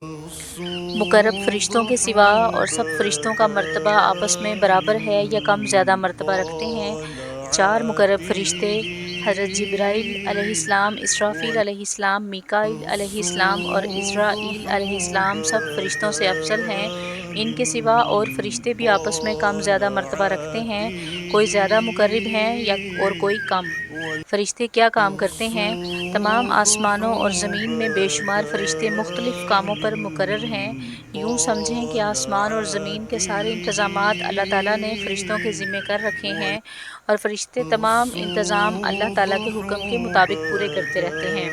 مقرب فرشتوں کے سوا اور سب فرشتوں کا مرتبہ آپس میں برابر ہے یا کم زیادہ مرتبہ رکھتے ہیں؟ 4 مقرب فرشتے حضرت جبرائیل علیہ السلام، اسرافیل علیہ السلام، میکائیل علیہ السلام اور عزرائیل علیہ السلام سب فرشتوں سے افضل ہیں۔ ان کے سوا اور فرشتے بھی آپس میں کم زیادہ مرتبہ رکھتے ہیں، کوئی زیادہ مقرب ہیں اور کوئی کم۔ فرشتے کیا کام کرتے ہیں؟ تمام آسمانوں اور زمین میں بے شمار فرشتے مختلف کاموں پر مقرر ہیں۔ یوں سمجھیں کہ آسمان اور زمین کے سارے انتظامات اللہ تعالیٰ نے فرشتوں کے ذمہ کر رکھے ہیں، اور فرشتے تمام انتظام اللہ تعالیٰ کے حکم کے مطابق پورے کرتے رہتے ہیں۔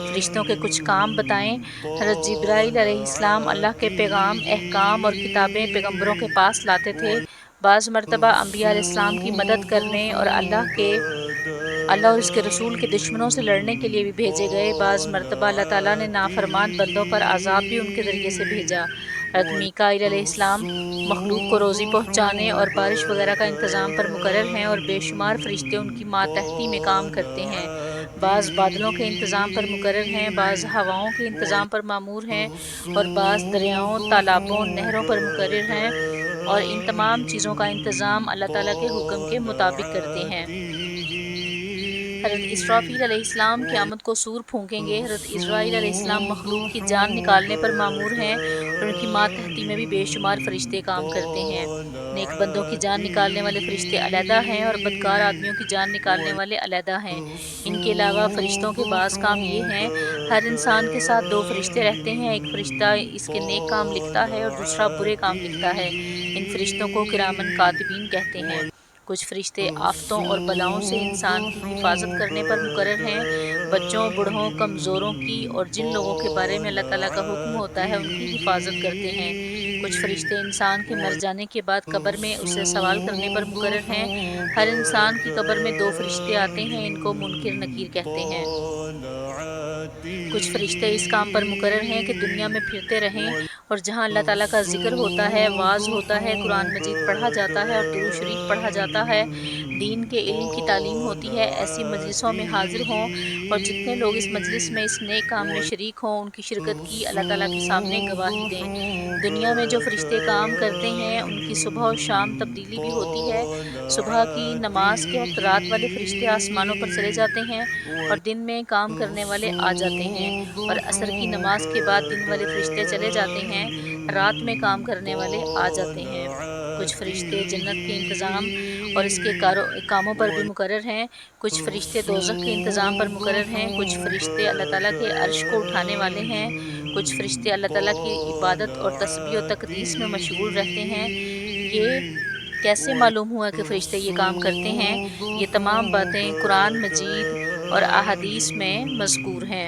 فرشتوں کے کچھ کام بتائیں۔ حضرت جبرائیل علیہ السلام اللہ کے پیغام، احکام اور کتابیں پیغمبروں کے پاس لاتے تھے۔ بعض مرتبہ انبیاء علیہ السلام کی مدد کرنے اور اللہ اور اس کے رسول کے دشمنوں سے لڑنے کے لیے بھی بھیجے گئے۔ بعض مرتبہ اللہ تعالیٰ نے نافرمان بندوں پر عذاب بھی ان کے ذریعے سے بھیجا۔ حضرت میکائیل علیہ السلام مخلوق کو روزی پہنچانے اور بارش وغیرہ کا انتظام پر مقرر ہیں، اور بے شمار فرشتے ان کی ماتحتی میں کام کرتے ہیں۔ بعض بادلوں کے انتظام پر مقرر ہیں، بعض ہواؤں کے انتظام پر مامور ہیں، اور بعض دریاؤں، تالابوں، نہروں پر مقرر ہیں، اور ان تمام چیزوں کا انتظام اللہ تعالیٰ کے حکم کے مطابق کرتے ہیں۔ حضرت اسرافیل علیہ السلام قیامت کو صور پھونکیں گے۔ حضرت عزرائیل علیہ السلام مخلوق کی جان نکالنے پر مامور ہیں، اور ان کی ماتحتی میں بھی بے شمار فرشتے کام کرتے ہیں۔ نیک بندوں کی جان نکالنے والے فرشتے علیحدہ ہیں، اور بدکار آدمیوں کی جان نکالنے والے علیحدہ ہیں۔ ان کے علاوہ فرشتوں کے بعض کام یہ ہیں: ہر انسان کے ساتھ 2 فرشتے رہتے ہیں، ایک فرشتہ اس کے نیک کام لکھتا ہے اور دوسرا برے کام لکھتا ہے۔ ان فرشتوں کو کرامن کاتبین کہتے ہیں۔ کچھ فرشتے آفتوں اور بلاؤں سے انسان کی حفاظت کرنے پر مقرر ہیں۔ بچوں، بوڑھوں، کمزوروں کی اور جن لوگوں کے بارے میں اللہ تعالیٰ کا حکم ہوتا ہے ان کی حفاظت کرتے ہیں۔ کچھ فرشتے انسان کے مر جانے کے بعد قبر میں اس سے سوال کرنے پر مقرر ہیں۔ ہر انسان کی قبر میں 2 فرشتے آتے ہیں، ان کو منکر نکیر کہتے ہیں۔ کچھ فرشتے اس کام پر مقرر ہیں کہ دنیا میں پھرتے رہیں، اور جہاں اللہ تعالیٰ کا ذکر ہوتا ہے، وعظ ہوتا ہے، قرآن مجید پڑھا جاتا ہے اور درود شریف پڑھا جاتا ہے، دین کے علم کی تعلیم ہوتی ہے، ایسی مجلسوں میں حاضر ہوں، اور جتنے لوگ اس مجلس میں اس نیک کام میں شریک ہوں ان کی شرکت کی اللہ تعالیٰ کے سامنے گواہی دیں۔ دنیا میں جو فرشتے کام کرتے ہیں ان کی صبح و شام تبدیلی بھی ہوتی ہے۔ صبح کی نماز کے وقت رات والے فرشتے آسمانوں پر چلے جاتے ہیں اور دن میں کام کرنے والے آ جاتے ہیں، اور عصر کی نماز کے بعد دن والے فرشتے چلے جاتے ہیں، رات میں کام کرنے والے آ جاتے ہیں۔ کچھ فرشتے جنت کے انتظام اور اس کے کاموں پر بھی مقرر ہیں۔ کچھ فرشتے دوزخ کے انتظام پر مقرر ہیں۔ کچھ فرشتے اللہ تعالیٰ کے عرش کو اٹھانے والے ہیں۔ کچھ فرشتے اللہ تعالیٰ کی عبادت اور تسبیح و تقدیس میں مشغول رہتے ہیں۔ یہ کیسے معلوم ہوا کہ فرشتے یہ کام کرتے ہیں؟ یہ تمام باتیں قرآن مجید اور احادیث میں مذکور ہیں۔